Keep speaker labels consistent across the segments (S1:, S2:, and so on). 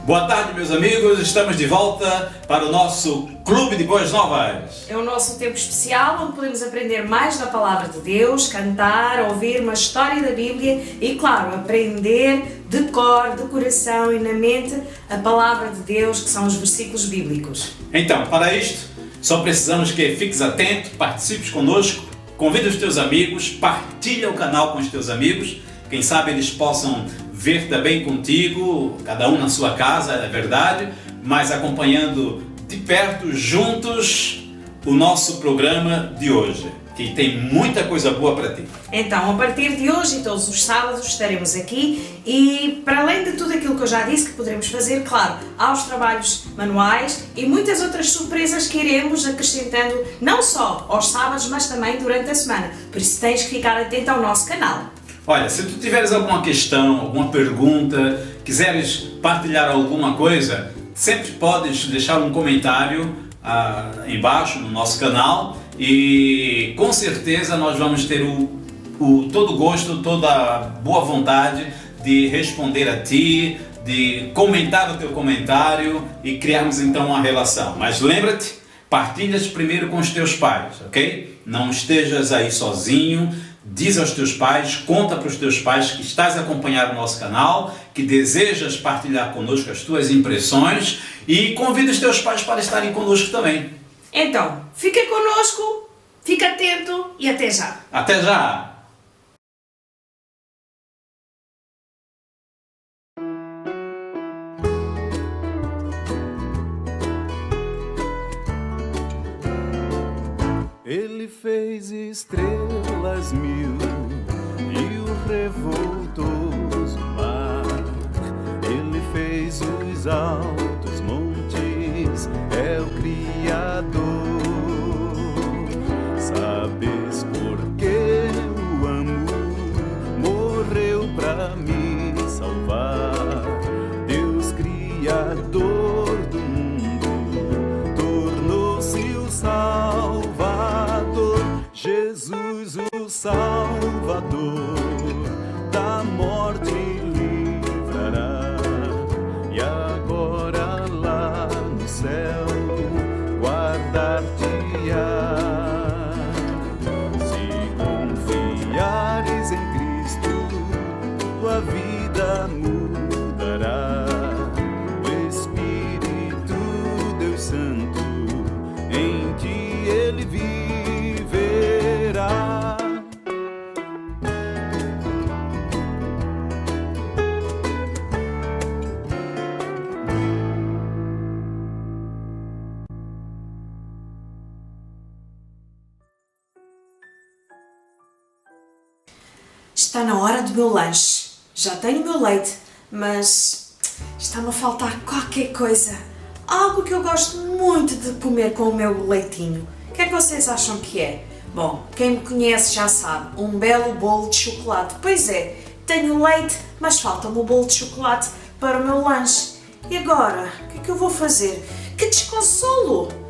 S1: Boa tarde, meus amigos, estamos de volta para o nosso Clube de Boas Novas.
S2: É o nosso tempo especial onde podemos aprender mais da Palavra de Deus, cantar, ouvir uma história da Bíblia e, claro, aprender de cor, de coração e na mente a Palavra de Deus, que são os versículos bíblicos.
S1: Então, para isto, só precisamos que fiques atento, participes conosco, convida os teus amigos, partilha o canal com os teus amigos, quem sabe eles possam ver também contigo, cada um na sua casa, é verdade, mas acompanhando de perto, juntos, o nosso programa de hoje, que tem muita coisa boa para ti.
S2: Então, a partir de hoje e todos os sábados estaremos aqui e, para além de tudo aquilo que eu já disse que poderemos fazer, claro, há os trabalhos manuais e muitas outras surpresas que iremos acrescentando não só aos sábados, mas também durante a semana. Por isso tens que ficar atento ao nosso canal.
S1: Olha, se tu tiveres alguma questão, alguma pergunta, quiseres partilhar alguma coisa, sempre podes deixar um comentário embaixo no nosso canal e com certeza nós vamos ter todo o gosto, toda a boa vontade de responder a ti, de comentar o teu comentário e criarmos então uma relação. Mas lembra-te, partilhas primeiro com os teus pais, ok? Não estejas aí sozinho. Diz aos teus pais, conta para os teus pais que estás a acompanhar o nosso canal, que desejas partilhar conosco as tuas impressões e convida os teus pais para estarem conosco também.
S2: Então, fica conosco, fica atento e até já.
S1: Até já!
S3: Ele fez estrelas mil e o revoltoso mar. Ele fez os altos montes, é o Criador. Sabes por que o amo? Morreu pra me salvar. Deus Criador do mundo tornou-se o Salvador. Jesus, o Salvador, da morte livrará. E agora lá no céu guardar-te-á. Se confiares em Cristo, tua vida mudará. O Espírito, Deus Santo, em ti Ele viverá.
S2: Está na hora do meu lanche. Já tenho o meu leite, mas está-me a faltar qualquer coisa. Algo que eu gosto muito de comer com o meu leitinho. O que é que vocês acham que é? Bom, quem me conhece já sabe, um belo bolo de chocolate. Pois é, tenho leite, mas falta-me o bolo de chocolate para o meu lanche. E agora, o que é que eu vou fazer? Que desconsolo!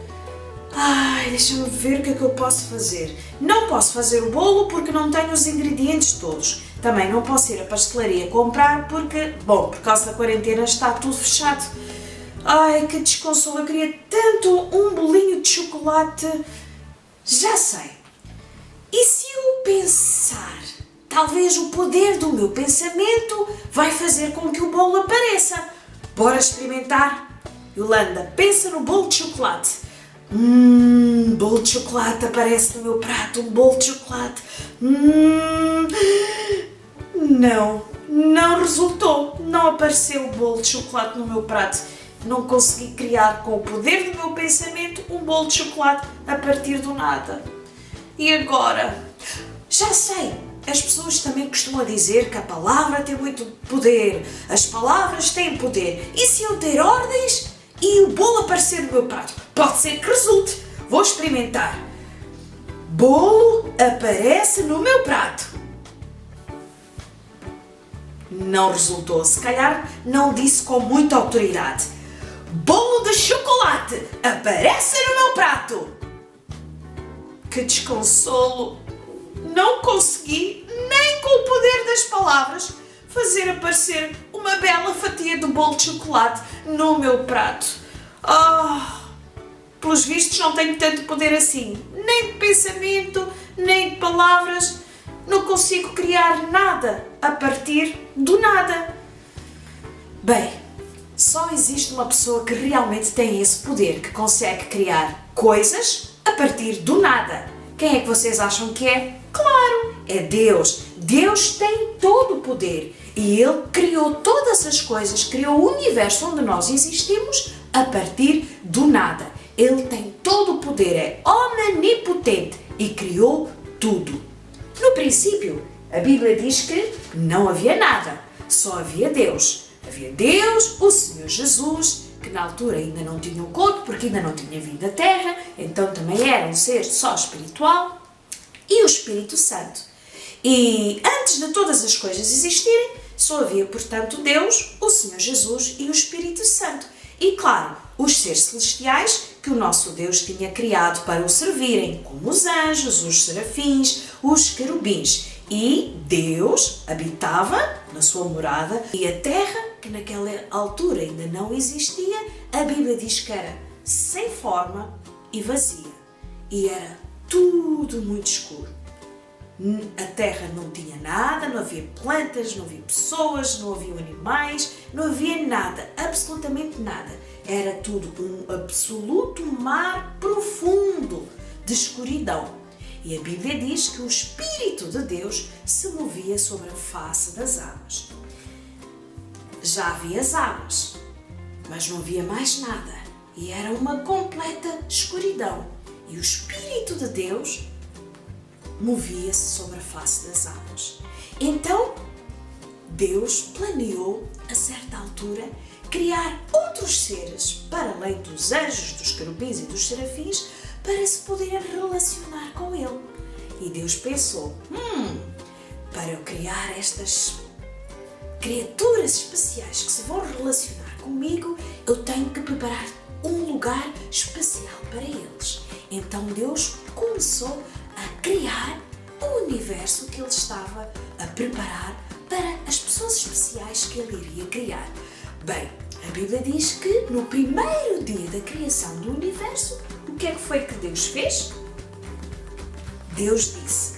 S2: Ai, deixa-me ver o que é que eu posso fazer. Não posso fazer o bolo porque não tenho os ingredientes todos. Também não posso ir à pastelaria comprar porque, bom, por causa da quarentena está tudo fechado. Ai, que desconsolo, eu queria tanto um bolinho de chocolate. Já sei. E se eu pensar? Talvez o poder do meu pensamento vai fazer com que o bolo apareça. Bora experimentar? Yolanda, pensa no bolo de chocolate. Bolo de chocolate aparece no meu prato, um bolo de chocolate. Não resultou. Não apareceu o bolo de chocolate no meu prato. Não consegui criar com o poder do meu pensamento um bolo de chocolate a partir do nada. E agora? Já sei! As pessoas também costumam dizer que a palavra tem muito poder. As palavras têm poder. E se eu der ordens e o bolo aparecer no meu prato? Pode ser que resulte. Vou experimentar. Bolo aparece no meu prato. Não resultou. Se calhar não disse com muita autoridade. Bolo de chocolate aparece no meu prato. Que desconsolo. Não consegui, nem com o poder das palavras, fazer aparecer o uma bela fatia de bolo de chocolate no meu prato. Pelos vistos não tenho tanto poder assim, nem de pensamento, nem de palavras. Não consigo criar nada a partir do nada. Bem, só existe uma pessoa que realmente tem esse poder, que consegue criar coisas a partir do nada. Quem é que vocês acham que é? Claro, é Deus. Deus tem todo o poder e Ele criou todas as coisas, criou o universo onde nós existimos a partir do nada. Ele tem todo o poder, é omnipotente e criou tudo. No princípio, a Bíblia diz que não havia nada, só havia Deus. Havia Deus, o Senhor Jesus, que na altura ainda não tinha o corpo, porque ainda não tinha vindo à Terra, então também era um ser só espiritual, e o Espírito Santo. E antes de todas as coisas existirem, só havia, portanto, Deus, o Senhor Jesus e o Espírito Santo. E, claro, os seres celestiais que o nosso Deus tinha criado para o servirem, como os anjos, os serafins, os querubins. E Deus habitava na sua morada e a terra, que naquela altura ainda não existia, a Bíblia diz que era sem forma e vazia. E era tudo muito escuro. A terra não tinha nada, não havia plantas, não havia pessoas, não havia animais, não havia nada, absolutamente nada. Era tudo um absoluto mar profundo de escuridão. E a Bíblia diz que o Espírito de Deus se movia sobre a face das águas. Já havia as águas, mas não havia mais nada. E era uma completa escuridão. E o Espírito de Deus movia-se sobre a face das águas. Então, Deus planeou, a certa altura, criar outros seres, para além dos anjos, dos querubins e dos serafins, para se poderem relacionar com Ele. E Deus pensou, para eu criar estas criaturas especiais que se vão relacionar comigo, eu tenho que preparar um lugar especial para eles. Então Deus começou a criar o universo que Ele estava a preparar para as pessoas especiais que Ele iria criar. Bem, a Bíblia diz que no primeiro dia da criação do universo, o que é que foi que Deus fez? Deus disse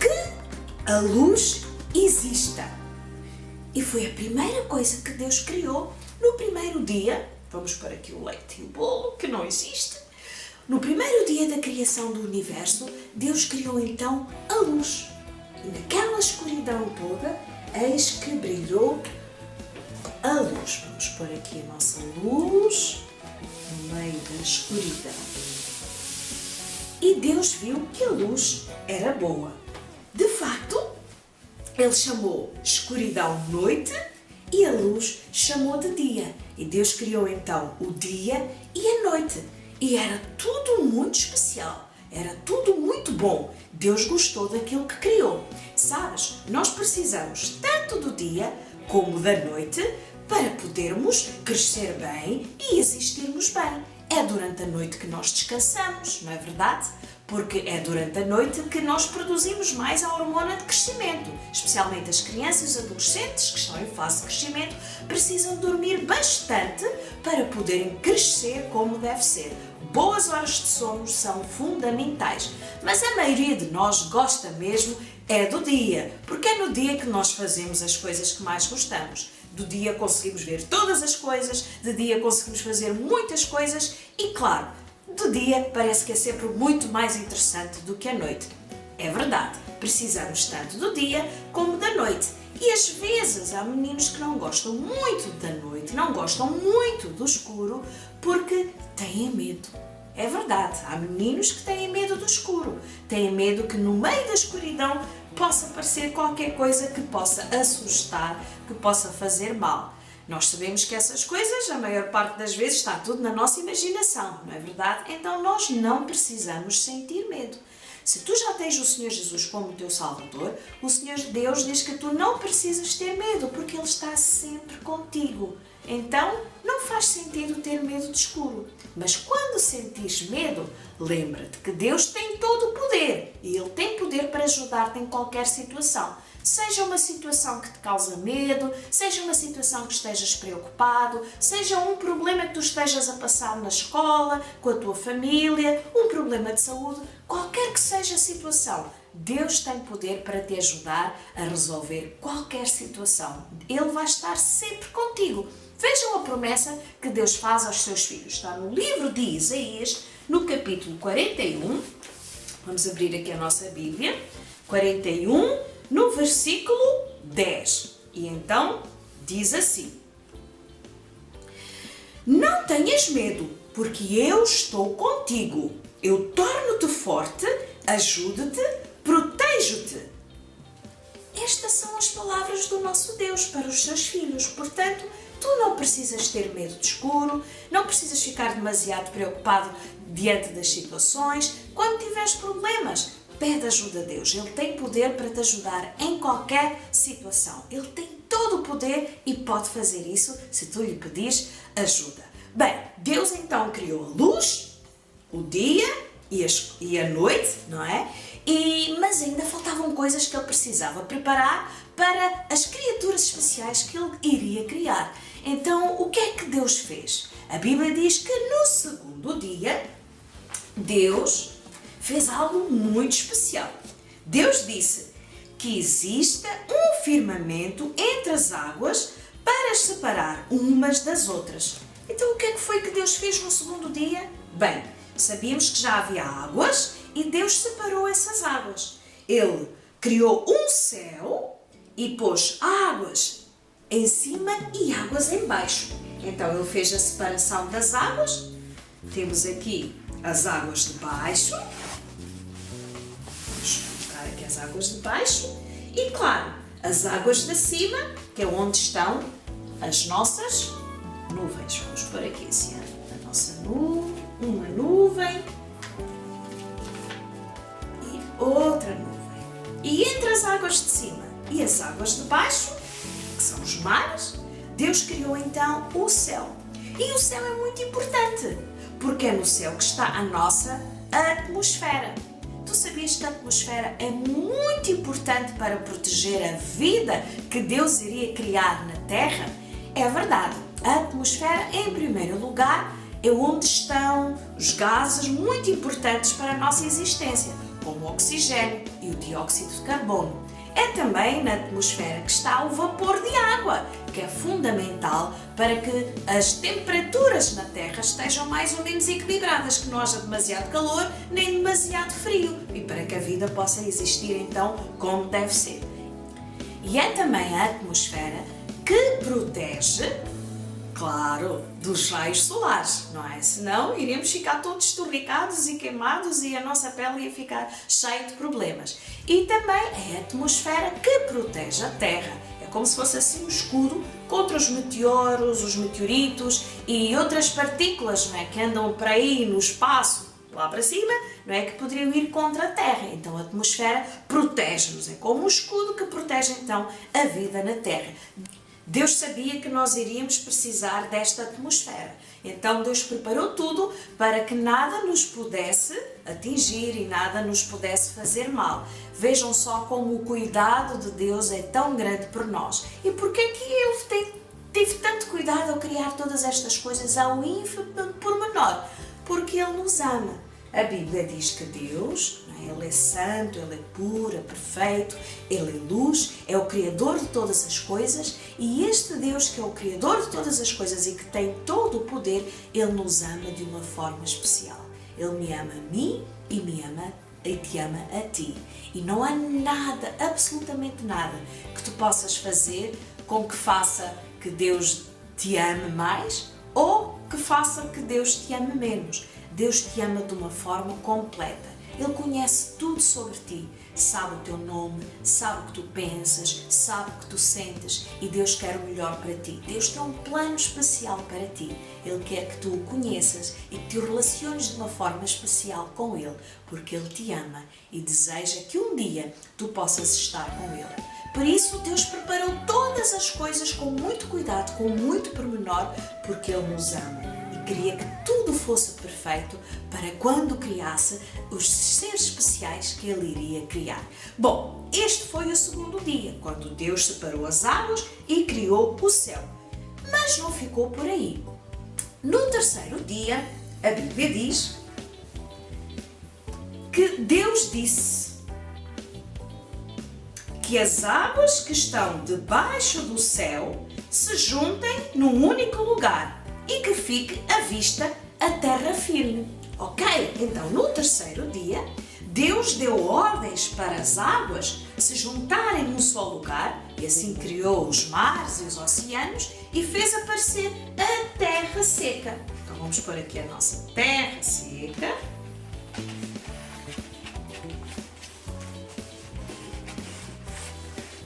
S2: que a luz exista. E foi a primeira coisa que Deus criou no primeiro dia. Vamos pôr aqui o leite e o bolo, que não existe. No primeiro dia da criação do universo, Deus criou então a luz. E naquela escuridão toda, eis que brilhou a luz. Vamos pôr aqui a nossa luz no meio da escuridão. E Deus viu que a luz era boa. De facto, Ele chamou escuridão noite e a luz chamou de dia. E Deus criou então o dia e a noite. E era tudo muito especial. Era tudo muito bom. Deus gostou daquilo que criou. Sabes, nós precisamos tanto do dia como da noite para podermos crescer bem e existirmos bem. É durante a noite que nós descansamos, não é verdade? Porque é durante a noite que nós produzimos mais a hormona de crescimento. Especialmente as crianças e os adolescentes que estão em fase de crescimento precisam dormir bastante para poderem crescer como deve ser. Boas horas de sono são fundamentais, mas a maioria de nós gosta mesmo é do dia, porque é no dia que nós fazemos as coisas que mais gostamos. Do dia conseguimos ver todas as coisas, de dia conseguimos fazer muitas coisas e, claro, do dia parece que é sempre muito mais interessante do que a noite. É verdade, precisamos tanto do dia como da noite. E às vezes há meninos que não gostam muito da noite, não gostam muito do escuro porque têm medo. É verdade, há meninos que têm medo do escuro, têm medo que no meio da escuridão possa aparecer qualquer coisa que possa assustar, que possa fazer mal. Nós sabemos que essas coisas, a maior parte das vezes, está tudo na nossa imaginação, não é verdade? Então nós não precisamos sentir medo. Se tu já tens o Senhor Jesus como teu Salvador, o Senhor Deus diz que tu não precisas ter medo, porque Ele está sempre contigo. Então, não não faz sentido ter medo de escuro. Mas quando sentires medo, lembra-te que Deus tem todo o poder e Ele tem poder para ajudar-te em qualquer situação. Seja uma situação que te causa medo, seja uma situação que estejas preocupado, seja um problema que tu estejas a passar na escola, com a tua família, um problema de saúde, qualquer que seja a situação, Deus tem poder para te ajudar a resolver qualquer situação. Ele vai estar sempre contigo. Vejam a promessa que Deus faz aos seus filhos. Está no livro de Isaías, no capítulo 41. Vamos abrir aqui a nossa Bíblia. 41, no versículo 10. E então diz assim: Não tenhas medo, porque eu estou contigo. Eu torno-te forte, ajudo-te, protejo-te. Estas são as palavras do nosso Deus para os seus filhos. Portanto, tu não precisas ter medo de escuro, não precisas ficar demasiado preocupado diante das situações. Quando tiveres problemas, pede ajuda a Deus. Ele tem poder para te ajudar em qualquer situação. Ele tem todo o poder e pode fazer isso se tu lhe pedires ajuda. Bem, Deus então criou a luz, o dia e a noite, não é? Mas ainda faltavam coisas que ele precisava preparar para as criaturas especiais que ele iria criar. Então, o que é que Deus fez? A Bíblia diz que no segundo dia, Deus fez algo muito especial. Deus disse que exista um firmamento entre as águas para as separar umas das outras. Então, o que é que foi que Deus fez no segundo dia? Bem, sabíamos que já havia águas e Deus separou essas águas. Ele criou um céu e pôs águas em cima e águas em baixo. Então, ele fez a separação das águas. Temos aqui as águas de baixo. Vamos colocar aqui as águas de baixo. E, claro, as águas de cima, que é onde estão as nossas nuvens. Vamos pôr aqui assim, a nossa nuvem, uma nuvem e outra nuvem. E entre as águas de cima e as águas de baixo, que são os mares, Deus criou então o céu. E o céu é muito importante, porque é no céu que está a nossa atmosfera. Tu sabias que a atmosfera é muito importante para proteger a vida que Deus iria criar na Terra? É verdade. A atmosfera, em primeiro lugar, é onde estão os gases muito importantes para a nossa existência, como o oxigênio e o dióxido de carbono. É também na atmosfera que está o vapor de água, que é fundamental para que as temperaturas na Terra estejam mais ou menos equilibradas, que não haja demasiado calor nem demasiado frio, e para que a vida possa existir então como deve ser. E é também a atmosfera que protege, claro, dos raios solares, não é? Senão iríamos ficar todos esturricados e queimados e a nossa pele ia ficar cheia de problemas. E também é a atmosfera que protege a Terra. É como se fosse assim um escudo contra os meteoros, os meteoritos e outras partículas, não é? Que andam por aí no espaço, lá para cima, não é? Que poderiam ir contra a Terra. Então a atmosfera protege-nos. É como um escudo que protege então a vida na Terra. Deus sabia que nós iríamos precisar desta atmosfera. Então Deus preparou tudo para que nada nos pudesse atingir e nada nos pudesse fazer mal. Vejam só como o cuidado de Deus é tão grande por nós. E por que é que Ele teve tanto cuidado ao criar todas estas coisas ao ínfimo pormenor? Porque Ele nos ama. A Bíblia diz que Deus, Ele é santo, Ele é puro, é perfeito, Ele é luz, é o Criador de todas as coisas, e este Deus que é o Criador de todas as coisas e que tem todo o poder, Ele nos ama de uma forma especial. Ele me ama a mim e te ama a ti. E não há nada, absolutamente nada, que tu possas fazer com que faça que Deus te ame mais ou que faça que Deus te ame menos. Deus te ama de uma forma completa. Ele conhece tudo sobre ti, sabe o teu nome, sabe o que tu pensas, sabe o que tu sentes e Deus quer o melhor para ti. Deus tem um plano especial para ti. Ele quer que tu o conheças e que te relaciones de uma forma especial com Ele, porque Ele te ama e deseja que um dia tu possas estar com Ele. Por isso Deus preparou todas as coisas com muito cuidado, com muito pormenor, porque Ele nos ama e queria que tudo fosse perfeito para quando criasse os seres especiais que Ele iria criar. Bom, este foi o segundo dia, quando Deus separou as águas e criou o céu. Mas não ficou por aí. No terceiro dia, a Bíblia diz que Deus disse que as águas que estão debaixo do céu se juntem num único lugar e que fique à vista a terra firme. Ok? Então, no terceiro dia, Deus deu ordens para as águas se juntarem num só lugar e assim criou os mares e os oceanos e fez aparecer a terra seca. Então vamos pôr aqui a nossa terra seca.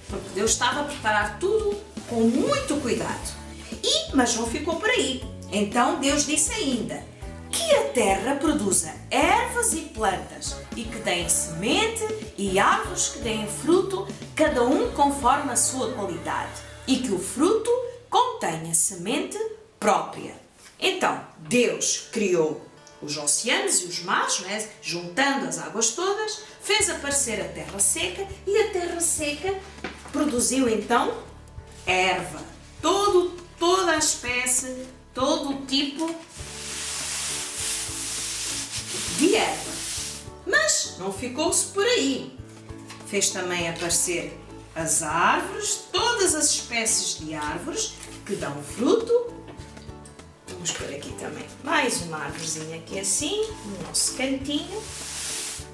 S2: Porque Deus estava a preparar tudo com muito cuidado. Mas não ficou por aí. Então Deus disse ainda que a terra produza ervas e plantas e que deem semente e árvores que deem fruto, cada um conforme a sua qualidade, e que o fruto contenha semente própria. Então, Deus criou os oceanos e os mares, juntando as águas todas, fez aparecer a terra seca e a terra seca produziu então erva, toda a espécie, todo o tipo de erva. Mas não ficou-se por aí. Fez também aparecer as árvores, todas as espécies de árvores que dão fruto. Vamos pôr aqui também mais uma árvorezinha aqui assim, no nosso cantinho.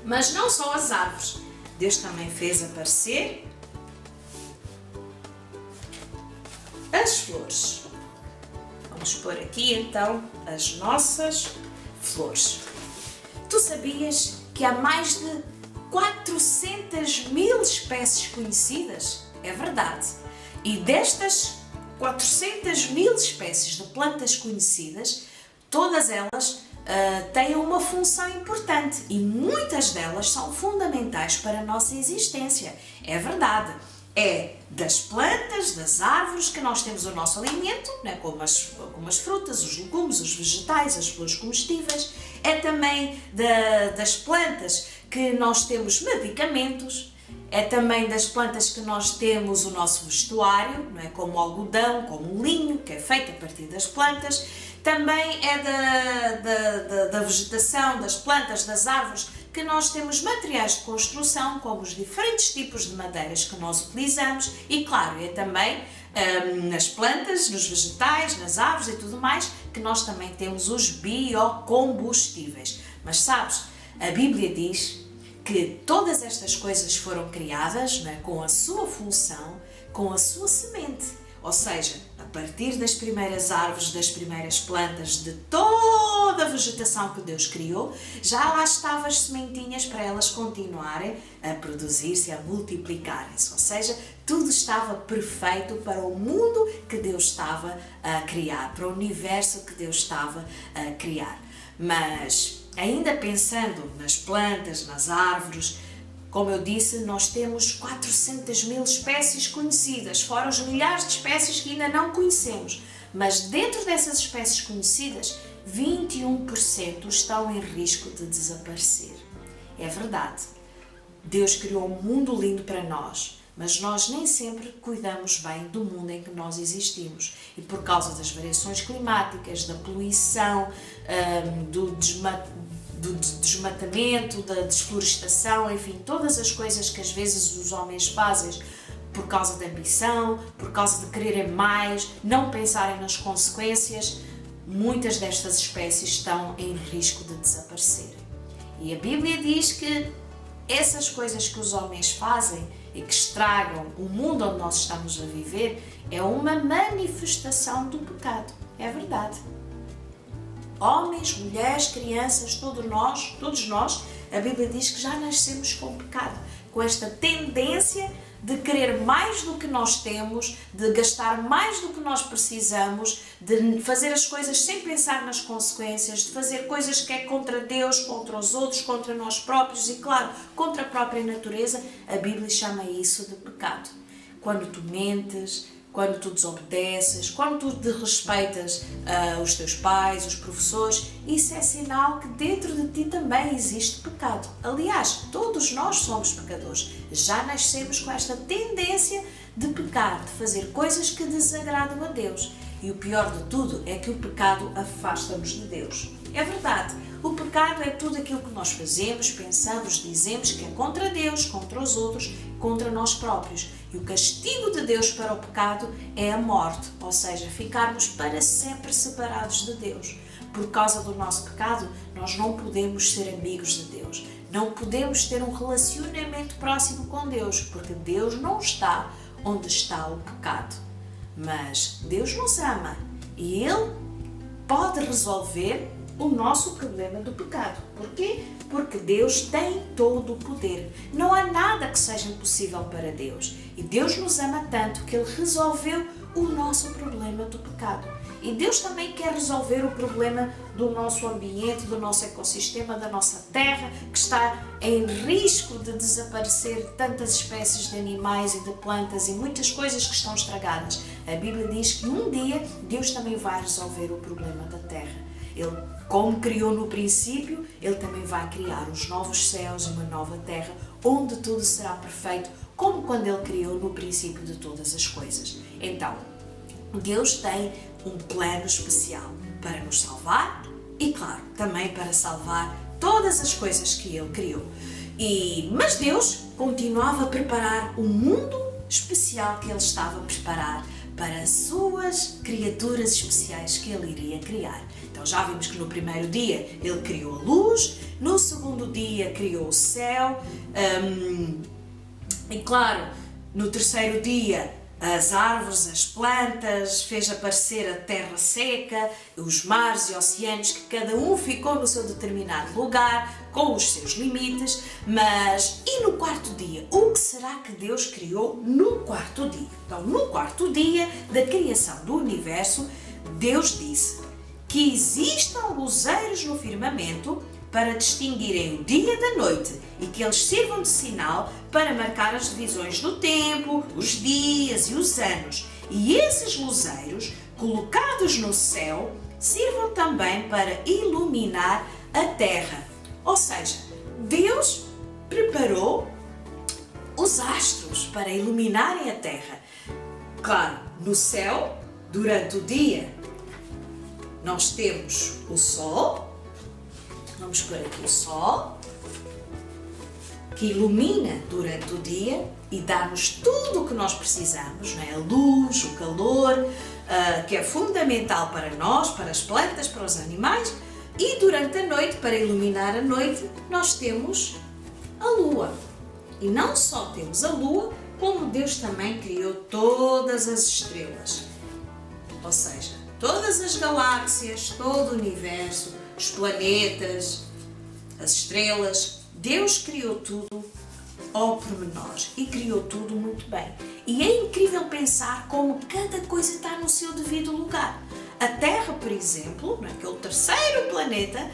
S2: Mas não só as árvores. Deus também fez aparecer as flores. Vamos pôr aqui então as nossas flores. Tu sabias que há mais de 400.000 espécies conhecidas? É verdade. E destas 400.000 espécies de plantas conhecidas, todas elas têm uma função importante e muitas delas são fundamentais para a nossa existência. É verdade. É das plantas, das árvores que nós temos o nosso alimento, como as frutas, os legumes, os vegetais, as flores comestíveis. É também das plantas que nós temos medicamentos. É também das plantas que nós temos o nosso vestuário, como o algodão, como o linho, que é feito a partir das plantas. Também é da vegetação, das plantas, das árvores, que nós temos materiais de construção, como os diferentes tipos de madeiras que nós utilizamos e, claro, é também nas plantas, nos vegetais, nas árvores e tudo mais, que nós também temos os biocombustíveis. Mas sabes, a Bíblia diz que todas estas coisas foram criadas com a sua função, com a sua semente. Ou seja, a partir das primeiras árvores, das primeiras plantas, de toda a vegetação que Deus criou, já lá estavam as sementinhas para elas continuarem a produzir-se, a multiplicarem-se. Ou seja, tudo estava perfeito para o mundo que Deus estava a criar, para o universo que Deus estava a criar. Mas, ainda pensando nas plantas, nas árvores, como eu disse, nós temos 400.000 espécies conhecidas, fora os milhares de espécies que ainda não conhecemos. Mas dentro dessas espécies conhecidas, 21% estão em risco de desaparecer. É verdade. Deus criou um mundo lindo para nós, mas nós nem sempre cuidamos bem do mundo em que nós existimos. E por causa das variações climáticas, da poluição, do desmatamento, da desflorestação, enfim, todas as coisas que às vezes os homens fazem por causa da ambição, por causa de quererem mais, não pensarem nas consequências, muitas destas espécies estão em risco de desaparecerem. E a Bíblia diz que essas coisas que os homens fazem e que estragam o mundo onde nós estamos a viver é uma manifestação do pecado. É verdade. Homens, mulheres, crianças, todos nós, a Bíblia diz que já nascemos com pecado, com esta tendência de querer mais do que nós temos, de gastar mais do que nós precisamos, de fazer as coisas sem pensar nas consequências, de fazer coisas que é contra Deus, contra os outros, contra nós próprios e, claro, contra a própria natureza. A Bíblia chama isso de pecado. quando tu mentes, quando tu desobedeces, quando tu desrespeitas os teus pais, os professores, isso é sinal que dentro de ti também existe pecado. Aliás, todos nós somos pecadores. Já nascemos com esta tendência de pecar, de fazer coisas que desagradam a Deus. E o pior de tudo é que o pecado afasta-nos de Deus. É verdade, o pecado é tudo aquilo que nós fazemos, pensamos, dizemos que é contra Deus, contra os outros, contra nós próprios. E o castigo de Deus para o pecado é a morte, ou seja, ficarmos para sempre separados de Deus. Por causa do nosso pecado, nós não podemos ser amigos de Deus. Não podemos ter um relacionamento próximo com Deus, porque Deus não está onde está o pecado. Mas Deus nos ama e Ele pode resolver o nosso problema do pecado. Porquê? Porque Deus tem todo o poder. Não há nada que seja impossível para Deus. E Deus nos ama tanto que Ele resolveu o nosso problema do pecado. E Deus também quer resolver o problema do nosso ambiente, do nosso ecossistema, da nossa terra, que está em risco de desaparecer tantas espécies de animais e de plantas e muitas coisas que estão estragadas. A Bíblia diz que um dia Deus também vai resolver o problema da terra. Ele, como criou no princípio, Ele também vai criar os novos céus e uma nova terra, onde tudo será perfeito, como quando Ele criou no princípio de todas as coisas. Então, Deus tem um plano especial para nos salvar e, claro, também para salvar todas as coisas que Ele criou. Mas Deus continuava a preparar um mundo especial que Ele estava a preparar para as suas criaturas especiais que Ele iria criar. Então já vimos que no primeiro dia Ele criou a luz, no segundo dia criou o céu, e claro, no terceiro dia as árvores, as plantas, fez aparecer a terra seca, os mares e oceanos, que cada um ficou no seu determinado lugar, com os seus limites. E no quarto dia? O que será que Deus criou no quarto dia? Então, no quarto dia da criação do universo, Deus disse que existam luzeiros no firmamento para distinguirem o dia da noite e que eles sirvam de sinal para marcar as divisões do tempo, os dias e os anos. E esses luzeiros, colocados no céu, sirvam também para iluminar a terra. Ou seja, Deus preparou os astros para iluminarem a terra. Claro, no céu, durante o dia, nós temos o sol. Vamos pôr aqui o sol, que ilumina durante o dia e dá-nos tudo o que nós precisamos, não é? A luz, o calor, que é fundamental para nós, para as plantas, para os animais. E durante a noite, para iluminar a noite, nós temos a lua. E não só temos a lua, como Deus também criou todas as estrelas. Ou seja, todas as galáxias, todo o universo, os planetas, as estrelas. Deus criou tudo ao pormenor e criou tudo muito bem. E é incrível pensar como cada coisa está no seu devido lugar. A Terra, por exemplo, que é o terceiro planeta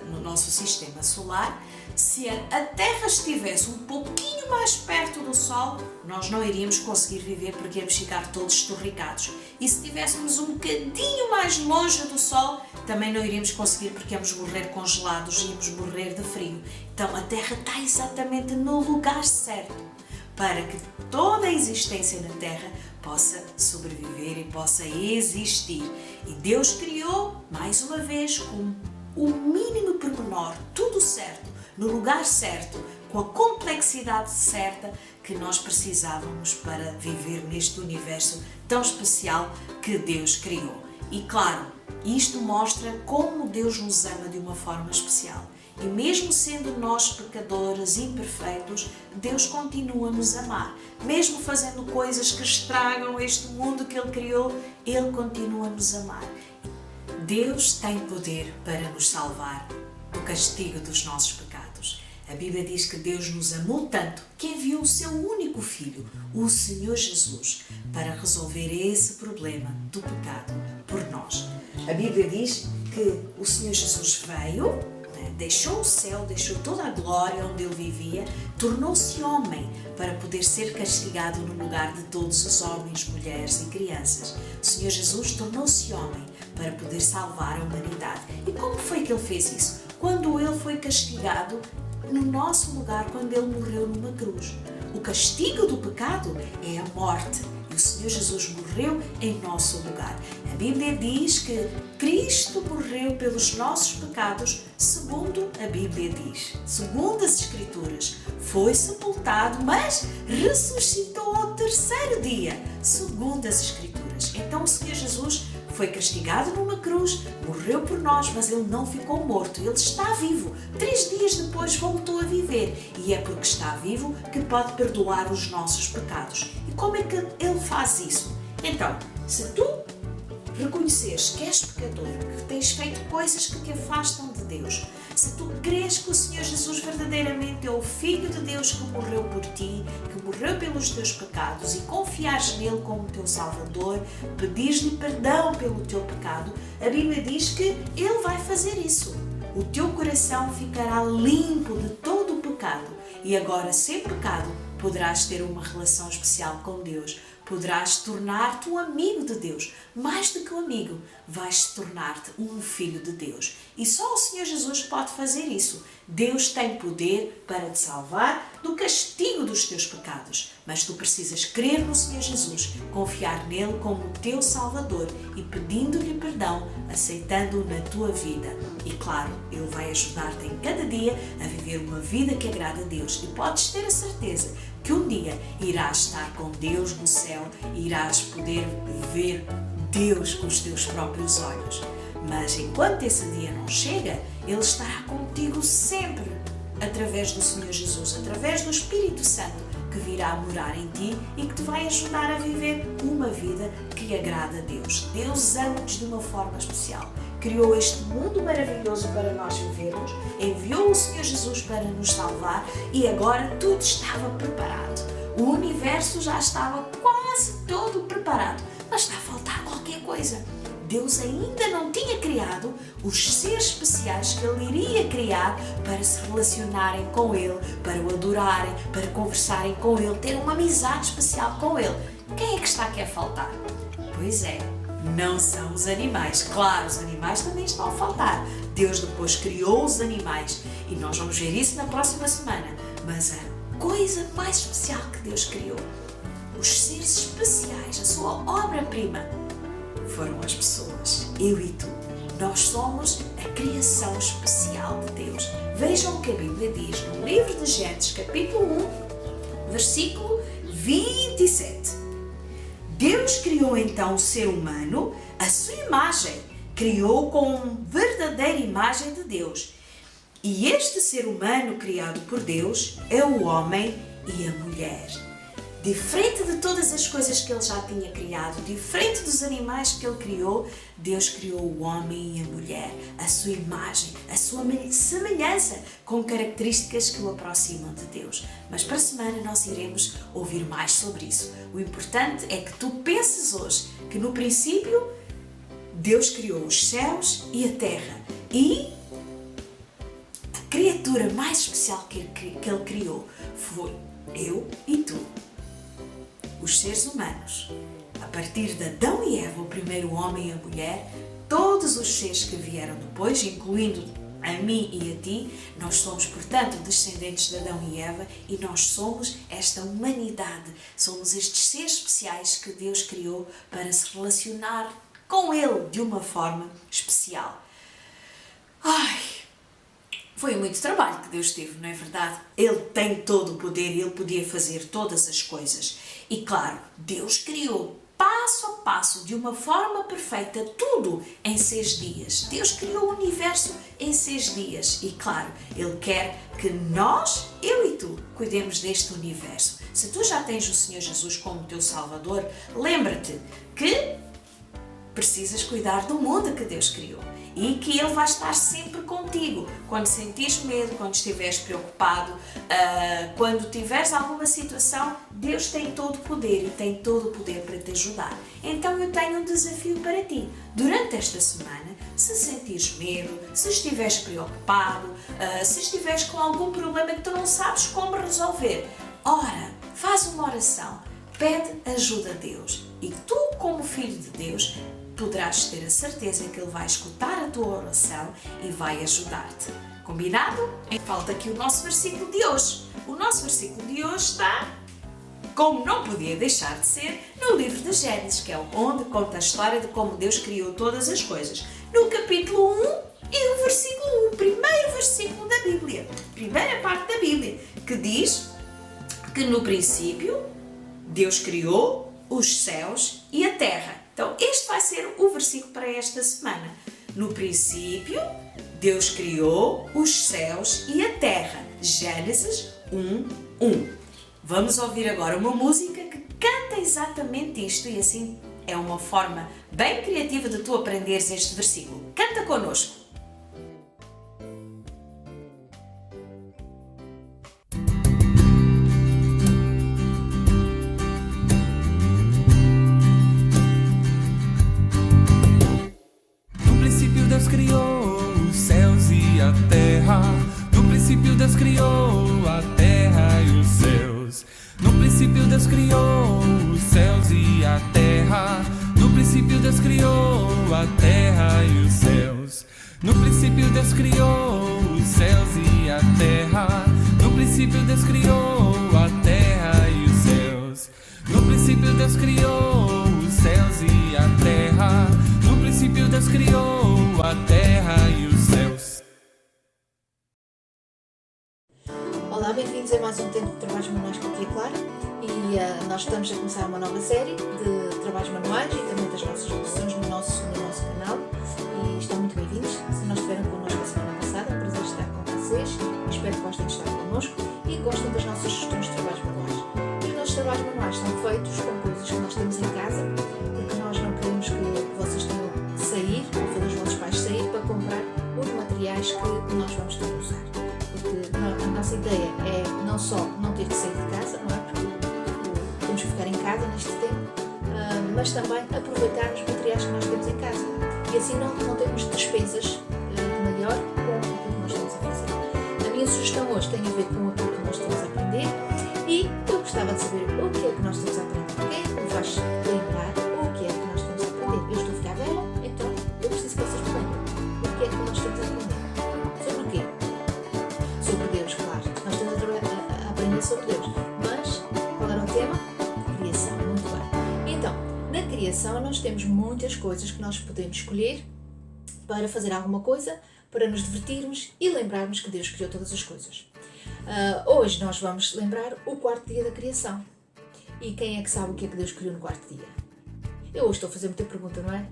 S2: no nosso sistema solar, se a Terra estivesse um pouquinho mais perto do Sol, nós não iríamos conseguir viver porque íamos ficar todos esturricados. E se estivéssemos um bocadinho mais longe do Sol, também não iríamos conseguir porque íamos morrer congelados, íamos morrer de frio. Então a Terra está exatamente no lugar certo para que toda a existência da Terra possa sobreviver e possa existir. E Deus criou, mais uma vez, com o mínimo pormenor, tudo certo, no lugar certo, com a complexidade certa que nós precisávamos para viver neste universo tão especial que Deus criou. E claro, isto mostra como Deus nos ama de uma forma especial. E mesmo sendo nós pecadores imperfeitos, Deus continua a nos amar. Mesmo fazendo coisas que estragam este mundo que Ele criou, Ele continua a nos amar. Deus tem poder para nos salvar do castigo dos nossos pecados. A Bíblia diz que Deus nos amou tanto que enviou o seu único Filho, o Senhor Jesus, para resolver esse problema do pecado por nós. A Bíblia diz que o Senhor Jesus veio né? Deixou o céu, deixou toda a glória onde ele vivia, tornou-se homem para poder ser castigado no lugar de todos os homens, mulheres e crianças. O Senhor Jesus tornou-se homem para poder salvar a humanidade. E como foi que ele fez isso? Quando ele foi castigado no nosso lugar, quando ele morreu numa cruz. O castigo do pecado é a morte. E o Senhor Jesus morreu em nosso lugar. A Bíblia diz que Cristo morreu pelos nossos pecados, segundo a Bíblia diz. Segundo as Escrituras, foi sepultado, mas ressuscitou ao terceiro dia, segundo as Escrituras. Então o Senhor Jesus foi castigado numa cruz, morreu por nós, mas ele não ficou morto, ele está vivo. 3 dias depois voltou a viver e é porque está vivo que pode perdoar os nossos pecados. E como é que ele faz isso? Então, se tu reconheceres que és pecador, que tens feito coisas que te afastam de Deus, se tu crês que o Senhor Jesus verdadeiramente é o Filho de Deus que morreu por ti, que morreu pelos teus pecados e confiares nele como teu Salvador, pedires-lhe perdão pelo teu pecado, a Bíblia diz que ele vai fazer isso. O teu coração ficará limpo de todo o pecado e agora, sem pecado, poderás ter uma relação especial com Deus. Poderás tornar-te um amigo de Deus. Mais do que um amigo, vais tornar-te um filho de Deus. E só o Senhor Jesus pode fazer isso. Deus tem poder para te salvar do castigo dos teus pecados. Mas tu precisas crer no Senhor Jesus, confiar nele como teu Salvador e pedindo-lhe perdão, aceitando-o na tua vida. E claro, ele vai ajudar-te em cada dia a viver uma vida que agrada a Deus. E podes ter a certeza que um dia irás estar com Deus no céu e irás poder ver Deus com os teus próprios olhos. Mas enquanto esse dia não chega, Ele estará contigo sempre, através do Senhor Jesus, através do Espírito Santo, que virá morar em ti e que te vai ajudar a viver uma vida que agrada a Deus. Deus ama-nos de uma forma especial. Criou este mundo maravilhoso para nós vivermos, enviou o Senhor Jesus para nos salvar e agora tudo estava preparado. O universo já estava quase todo preparado, mas está a faltar qualquer coisa. Deus ainda não tinha criado os seres especiais que Ele iria criar para se relacionarem com Ele, para o adorarem, para conversarem com Ele, ter uma amizade especial com Ele. Quem é que está aqui a faltar? Pois é, não são os animais. Claro, os animais também estão a faltar. Deus depois criou os animais e nós vamos ver isso na próxima semana. Mas a coisa mais especial que Deus criou, os seres especiais, a sua obra-prima, foram as pessoas, eu e tu. Nós somos a criação especial de Deus. Vejam o que a Bíblia diz no livro de Gênesis, capítulo 1, versículo 27. Deus criou então o ser humano, a sua imagem, criou com verdadeira imagem de Deus. E este ser humano criado por Deus é o homem e a mulher. Diferente de todas as coisas que Ele já tinha criado, diferente dos animais que Ele criou, Deus criou o homem e a mulher, a sua imagem, a sua semelhança, com características que o aproximam de Deus. Mas para a semana nós iremos ouvir mais sobre isso. O importante é que tu penses hoje que no princípio Deus criou os céus e a terra e a criatura mais especial que Ele criou foi eu e tu. Os seres humanos, a partir de Adão e Eva, o primeiro homem e a mulher, todos os seres que vieram depois, incluindo a mim e a ti, nós somos, portanto, descendentes de Adão e Eva e nós somos esta humanidade, somos estes seres especiais que Deus criou para se relacionar com Ele de uma forma especial. Foi muito trabalho que Deus teve, não é verdade? Ele tem todo o poder e Ele podia fazer todas as coisas. E claro, Deus criou passo a passo, de uma forma perfeita, tudo em 6 dias. Deus criou o universo em 6 dias. E claro, Ele quer que nós, eu e tu, cuidemos deste universo. Se tu já tens o Senhor Jesus como teu Salvador, lembra-te que precisas cuidar do mundo que Deus criou. E que Ele vai estar sempre contigo. contigo. Quando sentires medo, quando estiveres preocupado, quando tiveres alguma situação, Deus tem todo o poder e tem todo o poder para te ajudar. Então eu tenho um desafio para ti. Durante esta semana, se sentires medo, se estiveres preocupado, se estiveres com algum problema que tu não sabes como resolver, ora, faz uma oração, pede ajuda a Deus e tu, como filho de Deus, poderás ter a certeza que Ele vai escutar a tua oração e vai ajudar-te. Combinado? Falta aqui o nosso versículo de hoje. O nosso versículo de hoje está, como não podia deixar de ser, no livro de Gênesis, que é onde conta a história de como Deus criou todas as coisas. No capítulo 1 e o versículo 1, o primeiro versículo da Bíblia, primeira parte da Bíblia, que diz que no princípio Deus criou os céus e a terra. Então, este vai ser o versículo para esta semana. No princípio, Deus criou os céus e a terra. Gênesis 1:1. Vamos ouvir agora uma música que canta exatamente isto e assim é uma forma bem criativa de tu aprenderes este versículo. Canta connosco.
S3: Deus criou os céus e a terra. No princípio Deus criou a terra e os céus. No princípio Deus criou os céus e a terra. No princípio Deus criou a terra e os céus. No princípio Deus criou os céus e a terra. No princípio Deus criou a terra e os céus. No princípio Deus criou os céus e a terra. No princípio Deus criou a terra e os céus.
S4: Olá, bem-vindos a mais um tempo de trabalhos manuais com a Tia Clara e nós estamos a começar uma nova série de trabalhos manuais e também das nossas produções no nosso canal e estão muito bem-vindos. Se não estiveram connosco a semana passada, é um prazer estar com vocês e espero que gostem de estar connosco e gostem das nossas sugestões de trabalhos manuais. E os nossos trabalhos manuais são feitos com coisas que nós temos em casa porque nós não queremos que vocês tenham que sair ou fazer os vossos pais sair para comprar os materiais que nós vamos ter que usar. Porque a nossa ideia é não só não ter que sair de casa, não é? Porque temos que ficar em casa neste tempo, mas também aproveitar os materiais que nós temos em casa. E assim não temos despesas de maior com aquilo que nós estamos a fazer. A minha sugestão hoje tem a ver com aquilo que nós estamos a aprender e eu gostava de saber o que é que nós estamos a aprender. Quem é que me faz lembrar o que é que nós estamos a aprender? Eu estou a ficar velha, então eu preciso que vocês me lembrem. O que é que nós estamos a aprender? Sobre o quê? Sobre Deus, claro. Nós estamos a aprender sobre Deus. Mas, qual era o tema? Criação. Muito bem. Então, na criação nós temos muitas coisas que nós podemos escolher para fazer alguma coisa, para nos divertirmos e lembrarmos que Deus criou todas as coisas. Hoje nós vamos lembrar o quarto dia da criação. E quem é que sabe o que é que Deus criou no quarto dia? Eu hoje estou a fazer muita pergunta, não é?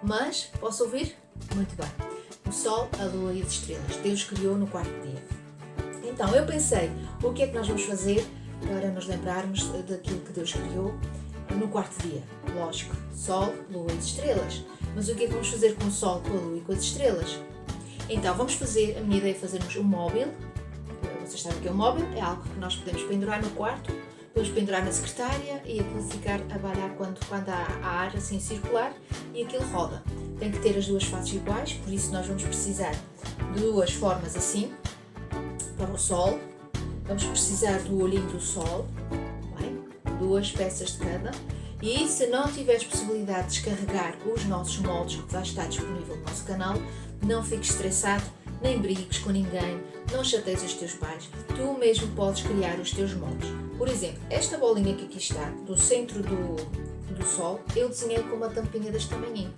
S4: Mas, posso ouvir? Muito bem. O Sol, a Lua e as estrelas. Deus criou no quarto dia. Então, eu pensei, o que é que nós vamos fazer para nos lembrarmos daquilo que Deus criou no quarto dia? Lógico, Sol, Lua e estrelas. Mas o que é que vamos fazer com o Sol, com a Lua e com as estrelas? Então, vamos fazer, a minha ideia é fazermos um móvel. Vocês sabem o que é um móvel? É algo que nós podemos pendurar no quarto, podemos pendurar na secretária e aquilo ficar a bailar quando há ar assim circular e aquilo roda. Tem que ter as duas faces iguais, por isso nós vamos precisar de duas formas assim, para o Sol. Vamos precisar do olhinho do Sol, bem? Duas peças de cada. E se não tiveres possibilidade de descarregar os nossos moldes que já está disponível no nosso canal, não fiques estressado, nem brigues com ninguém, não chateies os teus pais. Tu mesmo podes criar os teus moldes. Por exemplo, esta bolinha que aqui está, do centro do Sol, eu desenhei com uma tampinha deste tamanhinho.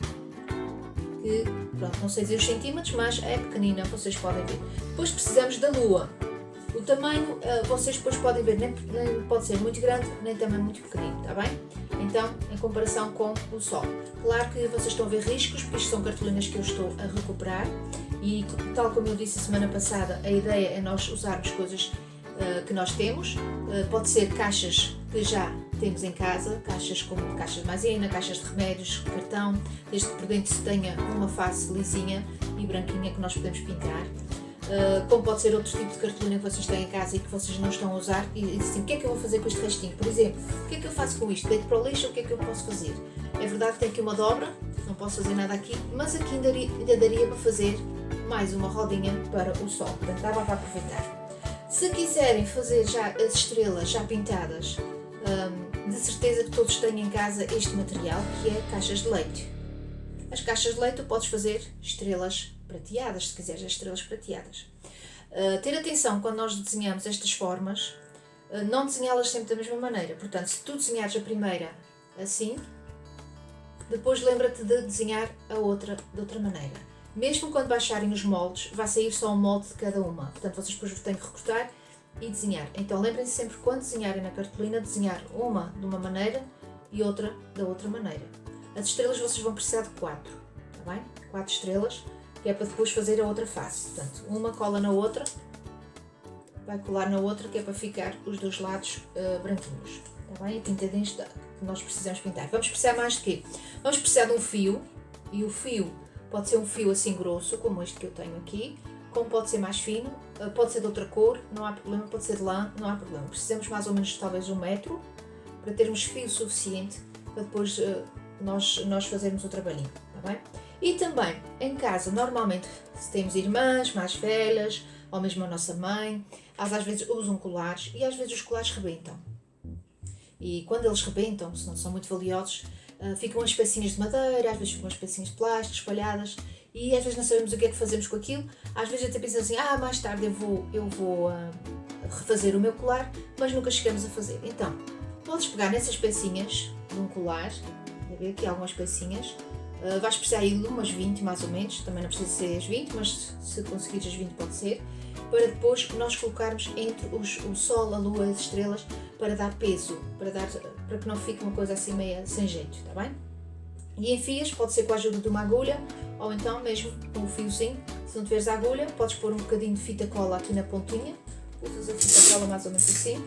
S4: Que, pronto, não sei dizer os centímetros, mas é pequenina, vocês podem ver. Depois precisamos da Lua. O tamanho, vocês depois podem ver, nem pode ser muito grande, nem também muito pequenino, está bem? Então, em comparação com o Sol. Claro que vocês estão a ver riscos, porque isto são cartolinas que eu estou a recuperar e, tal como eu disse a semana passada, a ideia é nós usarmos coisas que nós temos. Pode ser caixas que já temos em casa, caixas como caixas de maisena, caixas de remédios, cartão, desde que por dentro se tenha uma face lisinha e branquinha que nós podemos pintar. Como pode ser outro tipo de cartolina que vocês têm em casa e que vocês não estão a usar e dizem assim, o que é que eu vou fazer com este restinho? Por exemplo, o que é que eu faço com isto? Deito para o lixo, o que é que eu posso fazer? É verdade que tem aqui uma dobra, não posso fazer nada aqui, mas aqui ainda daria para fazer mais uma rodinha para o sol, portanto dá para aproveitar. Se quiserem fazer já as estrelas já pintadas, de certeza que todos têm em casa este material, que é caixas de leite. As caixas de leite tu podes fazer estrelas prateadas, se quiseres as estrelas prateadas. Ter atenção quando nós desenhamos estas formas, não desenhá-las sempre da mesma maneira. Portanto, se tu desenhares a primeira assim, depois lembra-te de desenhar a outra de outra maneira. Mesmo quando baixarem os moldes, vai sair só um molde de cada uma. Portanto, vocês depois têm que recortar e desenhar. Então lembrem-se sempre, quando desenharem na cartolina, desenhar uma de uma maneira e outra da outra maneira. As estrelas vocês vão precisar de 4, está bem? 4 estrelas, que é para depois fazer a outra face. Portanto, uma cola na outra, vai colar na outra, que é para ficar os dois lados branquinhos, está bem? E pintadinhos que nós precisamos pintar. Vamos precisar mais de quê? Vamos precisar de um fio, e o fio pode ser um fio assim grosso, como este que eu tenho aqui, como pode ser mais fino, pode ser de outra cor, não há problema, pode ser de lã, não há problema. Precisamos mais ou menos talvez 1 metro, para termos fio suficiente para depois nós fazermos o trabalhinho, está bem? E também, em casa, normalmente, se temos irmãs mais velhas, ou mesmo a nossa mãe, elas às vezes usam colares, e às vezes os colares rebentam. E quando eles rebentam, se não são muito valiosos, ficam as pecinhas de madeira, às vezes ficam as pecinhas de plástico espalhadas, e às vezes não sabemos o que é que fazemos com aquilo. Às vezes até pensamos assim, mais tarde eu vou refazer o meu colar, mas nunca chegamos a fazer. Então, podes pegar nessas pecinhas de um colar, a ver aqui algumas pecinhas, vais precisar aí de umas 20 mais ou menos, também não precisa ser as 20, mas se conseguires as 20 pode ser, para depois nós colocarmos entre o sol, a lua e as estrelas, para dar peso, para que não fique uma coisa assim meia sem jeito, está bem? E enfias, pode ser com a ajuda de uma agulha, ou então mesmo com um fiozinho. Se não tiveres a agulha, podes pôr um bocadinho de fita cola aqui na pontinha, usas a fita cola mais ou menos assim,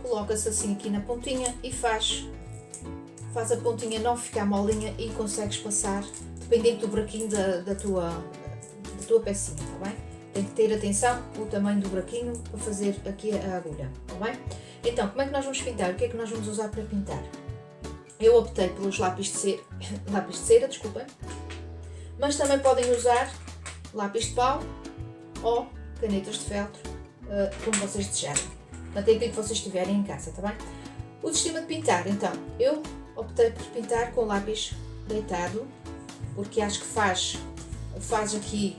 S4: coloca-se assim aqui na pontinha e faz a pontinha não ficar molinha e consegues passar, dependendo do buraquinho da tua pecinha, está bem? Tem que ter atenção o tamanho do buraquinho para fazer aqui a agulha, está bem? Então, como é que nós vamos pintar? O que é que nós vamos usar para pintar? Eu optei pelos lápis de cera, desculpem, mas também podem usar lápis de pau ou canetas de feltro, como vocês desejarem. Portanto, é aquilo que vocês tiverem em casa, está bem? O sistema de pintar, então, eu optei por pintar com lápis deitado, porque acho que faz aqui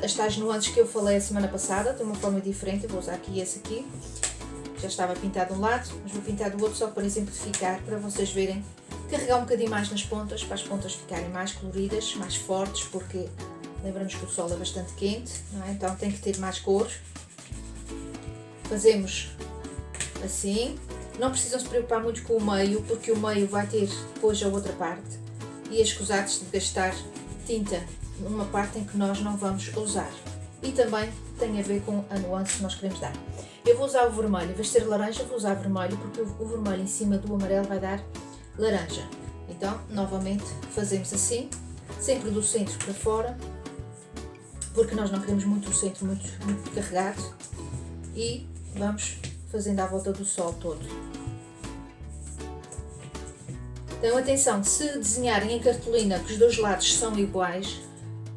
S4: as tais nuances que eu falei a semana passada, de uma forma diferente. Eu vou usar aqui esse aqui, já estava pintado de um lado, mas vou pintar do outro só para exemplificar, para vocês verem, carregar um bocadinho mais nas pontas, para as pontas ficarem mais coloridas, mais fortes, porque lembramos que o sol é bastante quente, não é? Então tem que ter mais cores. Fazemos assim. Não precisam se preocupar muito com o meio, porque o meio vai ter depois a outra parte e escusar-se de gastar tinta numa parte em que nós não vamos usar. E também tem a ver com a nuance que nós queremos dar. Eu vou usar o vermelho, em vez de ser laranja, vou usar vermelho, porque o vermelho em cima do amarelo vai dar laranja. Então, novamente, fazemos assim, sempre do centro para fora, porque nós não queremos muito o centro muito carregado, e vamos fazendo à volta do sol todo. Então atenção, se desenharem em cartolina que os dois lados são iguais,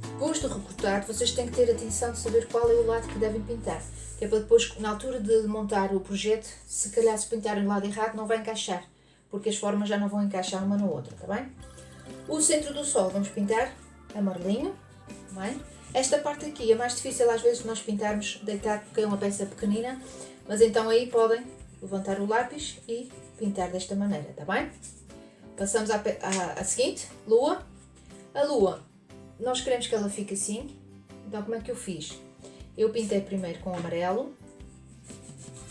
S4: depois de recortar, vocês têm que ter atenção de saber qual é o lado que devem pintar, que é para depois, na altura de montar o projeto, se calhar se pintarem o lado errado não vai encaixar, porque as formas já não vão encaixar uma na outra, está bem? O centro do sol vamos pintar amarelinho, está bem? Esta parte aqui é mais difícil às vezes de nós pintarmos deitado, porque é uma peça pequenina, mas então aí podem levantar o lápis e pintar desta maneira, está bem? Passamos à seguinte, lua. A lua, nós queremos que ela fique assim, então como é que eu fiz? Eu pintei primeiro com amarelo,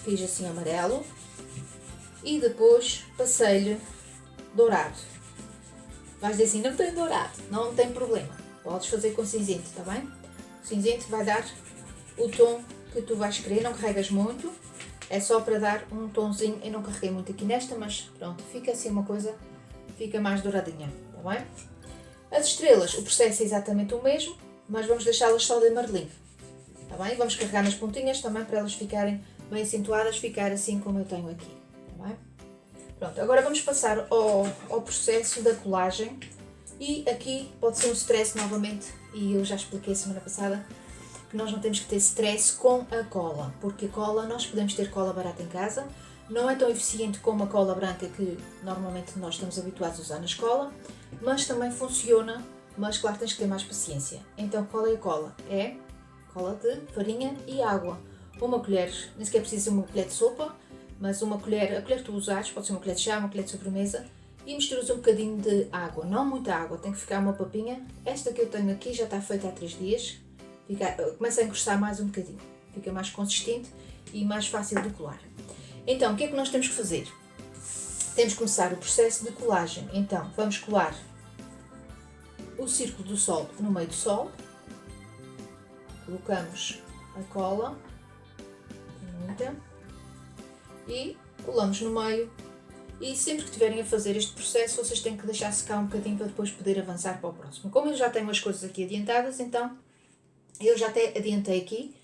S4: fiz assim amarelo, e depois passei-lhe dourado. Vais dizer assim, não tem dourado, não tem problema, podes fazer com cinzento, está bem? O cinzento vai dar o tom que tu vais querer, não carregas muito, É só para dar um tonzinho. Eu não carreguei muito aqui nesta, mas pronto, fica assim uma coisa, fica mais douradinha, está bem? As estrelas, o processo é exatamente o mesmo, mas vamos deixá-las só de amarelinho, está bem? Vamos carregar nas pontinhas também para elas ficarem bem acentuadas, ficar assim como eu tenho aqui, está bem? Pronto, agora vamos passar ao processo da colagem e aqui pode ser um stress novamente, e eu já expliquei semana passada, que nós não temos que ter stress com a cola, porque a cola, nós podemos ter cola barata em casa, não é tão eficiente como a cola branca que normalmente nós estamos habituados a usar na escola, mas também funciona, mas claro, tens que ter mais paciência. Então qual é a cola? É cola de farinha e água. Uma colher, nem sequer precisa ser uma colher de sopa, mas uma colher, a colher que tu usares, pode ser uma colher de chá, uma colher de sobremesa, e misturas um bocadinho de água, não muita água, tem que ficar uma papinha. Esta que eu tenho aqui já está feita há 3 dias, começa a encostar mais um bocadinho, fica mais consistente e mais fácil de colar. Então, o que é que nós temos que fazer? Temos que começar o processo de colagem. Então, vamos colar o círculo do sol no meio do sol, colocamos a cola, muita, e colamos no meio. E sempre que estiverem a fazer este processo, vocês têm que deixar secar um bocadinho para depois poder avançar para o próximo. Como eu já tenho as coisas aqui adiantadas, então eu já até adiantei aqui.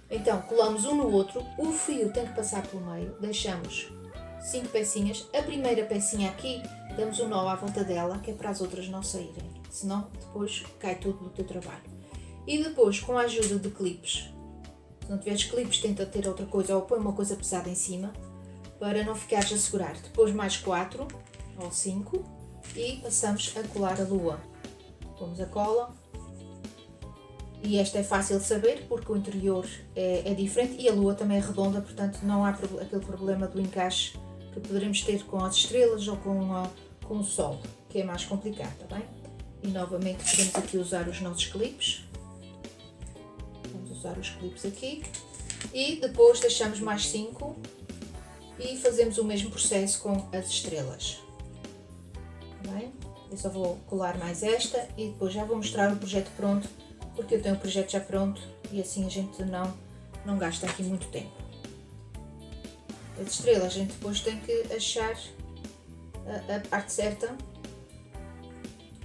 S4: Então colamos um no outro, o fio tem que passar pelo meio, deixamos 5 pecinhas. A primeira pecinha aqui, damos um nó à volta dela, que é para as outras não saírem, senão depois cai tudo do teu trabalho. E depois, com a ajuda de clipes, se não tiveres clipes, tenta ter outra coisa ou põe uma coisa pesada em cima, para não ficares a segurar. Depois mais 4 ou 5 e passamos a colar a lua. Pomos a cola e esta é fácil de saber porque o interior é diferente e a lua também é redonda, portanto não há aquele problema do encaixe que poderemos ter com as estrelas ou com o sol, que é mais complicado, está bem? E novamente podemos aqui usar os nossos clipes. Vamos usar os clipes aqui e depois deixamos mais 5 e fazemos o mesmo processo com as estrelas. Tá bem? Eu só vou colar mais esta e depois já vou mostrar o projeto pronto, porque eu tenho o projeto já pronto e assim a gente não gasta aqui muito tempo. As estrelas a gente depois tem que achar a parte certa,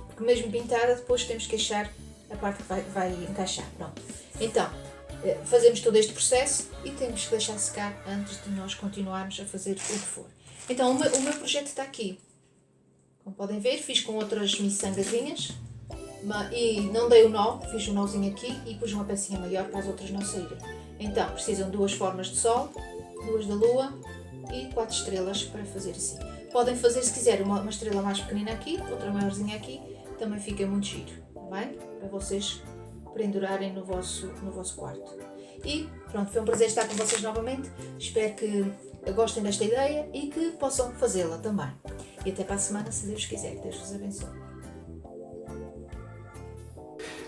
S4: porque mesmo pintada depois temos que achar a parte que vai encaixar. Pronto. Então, fazemos todo este processo e temos que deixar secar antes de nós continuarmos a fazer o que for. Então o meu projeto está aqui. Como podem ver, fiz com outras miçangazinhas e não dei o nó, fiz um nozinho aqui e pus uma pecinha maior para as outras não saírem. Então precisam 2 formas de sol, 2 da lua e 4 estrelas para fazer assim. Podem fazer, se quiserem, uma estrela mais pequenina aqui, outra maiorzinha aqui, também fica muito giro, tá bem? Para vocês pendurarem no vosso quarto. E pronto, foi um prazer estar com vocês novamente. Espero que gostem desta ideia e que possam fazê-la também. E até para a semana, se Deus quiser. Deus vos abençoe.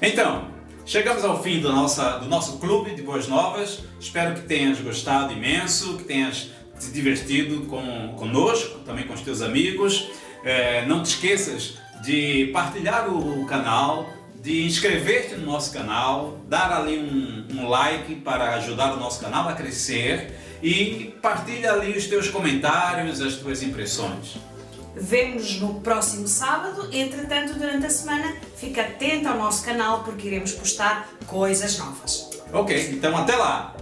S1: Então, chegamos ao fim do nosso clube de Boas Novas. Espero que tenhas gostado imenso, que tenhas te divertido conosco, também com os teus amigos. Não te esqueças de partilhar o canal, de inscrever-te no nosso canal, dar ali um like para ajudar o nosso canal a crescer e partilha ali os teus comentários, as tuas impressões.
S2: Vemo-nos no próximo sábado. Entretanto, durante a semana, fica atento ao nosso canal porque iremos postar coisas novas.
S1: Ok, então até lá!